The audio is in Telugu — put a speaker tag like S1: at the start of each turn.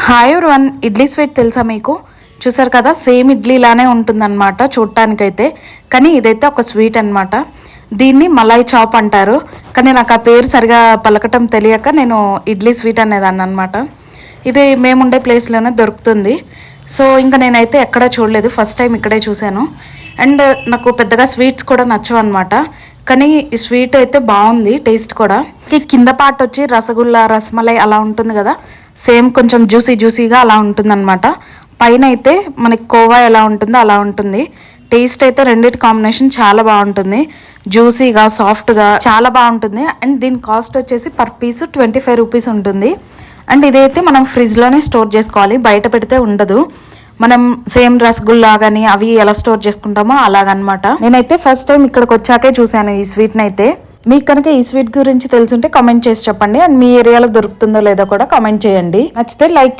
S1: హాయ్ ఎవరివన్, ఇడ్లీ స్వీట్ తెలుసా మీకు? చూసారు కదా, సేమ్ ఇడ్లీ లానే ఉంటుందన్నమాట చూడటానికైతే. కానీ ఇదైతే ఒక స్వీట్ అనమాట. దీన్ని మలై చాప్ అంటారు. కానీ నాకు ఆ పేరు సరిగా పలకటం తెలియక నేను ఇడ్లీ స్వీట్ అనేదాన్ని అనమాట. ఇది మేముండే ప్లేస్లోనే దొరుకుతుంది. సో ఇంకా నేనైతే ఎక్కడా చూడలేదు, ఫస్ట్ టైం ఇక్కడే చూశాను. అండ్ నాకు పెద్దగా స్వీట్స్ కూడా నచ్చవు అనమాట. కానీ ఈ స్వీట్ అయితే బాగుంది, టేస్ట్ కూడా. కింద పార్ట్ వచ్చి రసగుల్లా, రసమలై అలా ఉంటుంది కదా, సేమ్ కొంచెం జ్యూసీగా అలా ఉంటుందన్నమాట. పైన అయితే మనకి కోవా ఎలా ఉంటుందో అలా ఉంటుంది. టేస్ట్ అయితే రెండింటి కాంబినేషన్ చాలా బాగుంటుంది, జ్యూసీగా సాఫ్ట్గా చాలా బాగుంటుంది. అండ్ దీని కాస్ట్ వచ్చేసి పర్ పీస్ 25 రూపీస్ ఉంటుంది. అండ్ ఇదైతే మనం ఫ్రిడ్జ్లోనే స్టోర్ చేసుకోవాలి, బయట పెడితే ఉండదు. మనం సేమ్ రసగుల్లా కానీ అవి ఎలా స్టోర్ చేసుకుంటామో అలాగనమాట. నేనైతే ఫస్ట్ టైం ఇక్కడికి వచ్చాకే చూశాను ఈ స్వీట్ని అయితే. మీకు కనుక ఈ స్వీట్ గురించి తెలుసుంటే కామెంట్ చేసి చెప్పండి. అండ్ మీ ఏరియాలో దొరుకుతుందో లేదో కూడా కామెంట్ చేయండి. నచ్చితే లైక్